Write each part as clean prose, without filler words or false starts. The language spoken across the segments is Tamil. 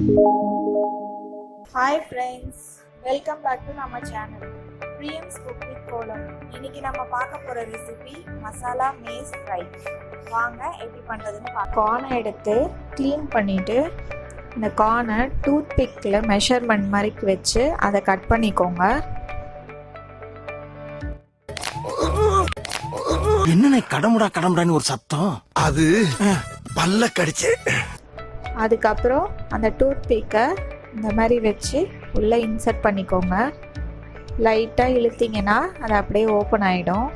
Hi friends, welcome back to நம்ம சேனல் பிரியம்ஸ் குக் வித் கோலம். இன்னைக்கு நம்ம பார்க்க போற ரெசிபி மசாலா மேஸ் ஃப்ரை. வாங்க எப்படி பண்றதுன்னு பார்க்கலாம். கார்னை எடுத்து க்ளீன் பண்ணிட்டு இந்த கார்னை டூத் பிக்ல மெஷர்மெண்ட் மாதிரி வச்சு அதை கட் பண்ணிக்கோங்க. என்னண்ணே கடமுடான்னு ஒரு சத்தம்? அது பல்ல கடிச்சு. அதுக்கப்புறம் அந்த டூத் பிக்கை இந்த மாதிரி வச்சு உள்ளே இன்சர்ட் பண்ணிக்கோங்க. லைட்டாக இழுத்தீங்கன்னா அது அப்படியே ஓப்பன் ஆகிடும்.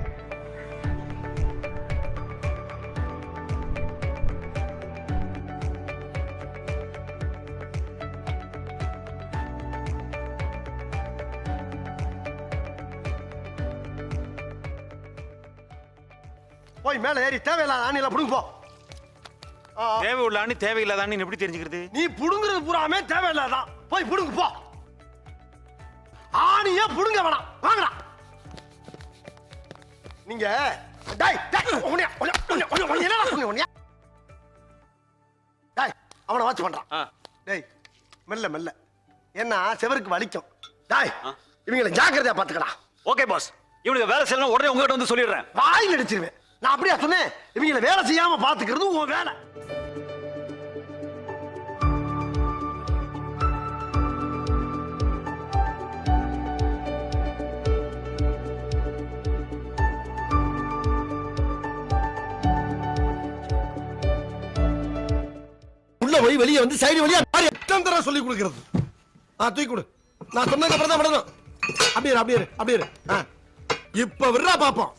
போய் மேல ஏறி தேவையில்லாத ஆணில புடுங்க போ. தேவை உள்ள ஆணி தேவையில்லாத ஆணி எப்படி தெரிஞ்சுக்கிறது? நீ புடுங்குறது பூராமே தேவையில்லாதான். போய் புடுங்க போ. ஆணியே புடுங்க வேணாம். வாங்கடா. நீங்க டேய் என்னடா சொன்னீங்க? டேய் அவனை வாட்ச் பண்றான். டேய் மெல்ல மெல்ல. என்ன செவருக்கு வலிக்கும். டேய் இவங்களை ஜாக்கிரதையா பாத்துக்கடா. Okay pass. இவனுக்கு வேலை செய்யணும் உடனே உங்ககிட்ட வந்து சொல்லிடுறேன். வாயில் அடிச்சிருவேன். நான் அப்படியே சொன்னேன். இவங்களை வேலை செய்யாம பாத்துக்கிறது உன் வேலை. உள்ள போய் வெளியே வந்து சைடு வழியா மாறி எத்தனை தடவை சொல்லி கொடுக்கிறது? தூக்கி கொடு. நான் சொன்னதுக்கு அப்புறம் தான் விடணும். அப்படியே இப்ப விடுறா பாப்போம்.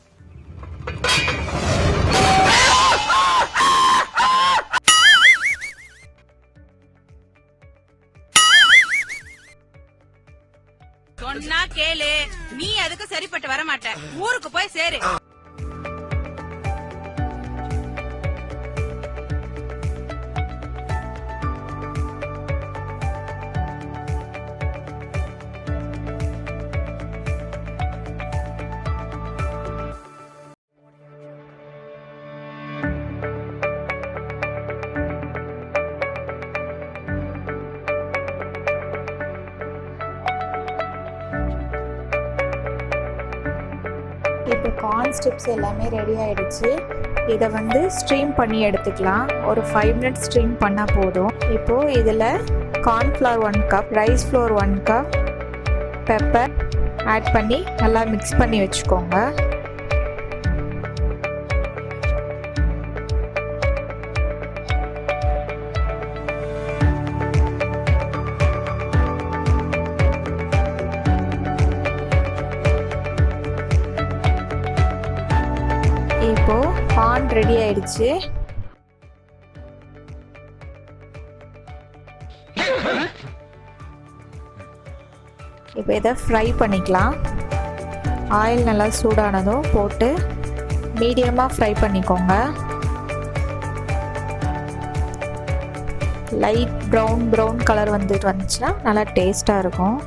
சொன்னா கேளு, நீ அதுக்கு சரிப்பட்டு வர மாட்ட. ஊருக்கு போய் சேரு. இப்போ கார்ன் ஸ்டிப்ஸ் எல்லாமே ரெடி ஆயிடுச்சு. இதை வந்து ஸ்ட்ரீம் பண்ணி எடுத்துக்கலாம். ஒரு 5 மினிட்ஸ் ஸ்ட்ரீம் பண்ணால் போதும். இப்போது இதில் cornflour 1 cup, rice flour 1 cup, pepper add பண்ணி நல்லா மிக்ஸ் பண்ணி வச்சுக்கோங்க. இப்போ கார்ன் ரெடி ஆயிடுச்சு. இப்போ இதை ஃப்ரை பண்ணிக்கலாம். ஆயில் நல்லா சூடானதும் போட்டு மீடியமாக ஃப்ரை பண்ணிக்கோங்க. லைட் ப்ரௌன் கலர் வந்துச்சுன்னா நல்லா டேஸ்டாக இருக்கும்.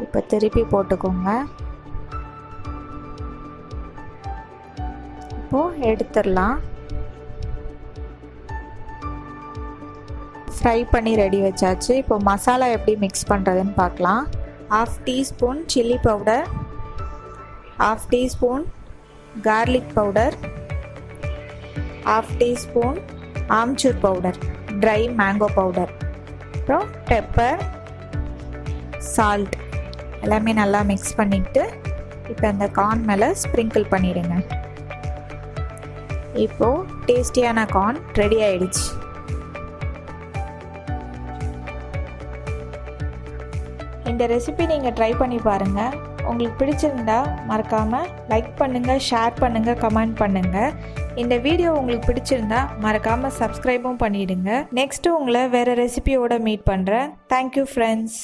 இப்போ திருப்பி போட்டுக்கோங்க. இப்போ எடுத்துடலாம். ஃப்ரை பண்ணி ரெடி வச்சாச்சு. இப்போ மசாலா எப்படி மிக்ஸ் பண்ணுறதுன்னு பார்க்கலாம். 1/2 teaspoon chilli powder, 1/2 teaspoon garlic powder, 1/2 teaspoon amchur powder, try mango powder, அப்புறம் பெப்பர், சால்ட் எல்லாமே நல்லா மிக்ஸ் பண்ணிவிட்டு இப்போ அந்த கார்ன் மேலே ஸ்ப்ரிங்கிள் பண்ணிடுங்க. இப்போது டேஸ்டியான கார்ன் ரெடி ஆயிடுச்சு. இந்த ரெசிபி நீங்கள் ட்ரை பண்ணி பாருங்கள். உங்களுக்கு பிடிச்சிருந்தா மறக்காமல் லைக் பண்ணுங்கள், ஷேர் பண்ணுங்கள், கமெண்ட் பண்ணுங்கள். இந்த வீடியோ உங்களுக்கு பிடிச்சிருந்தா மறக்காமல் சப்ஸ்கிரைபும் பண்ணிவிடுங்க. நெக்ஸ்ட்டு உங்களை வேறு ரெசிபியோடு மீட் பண்ணுறேன். Thank you friends.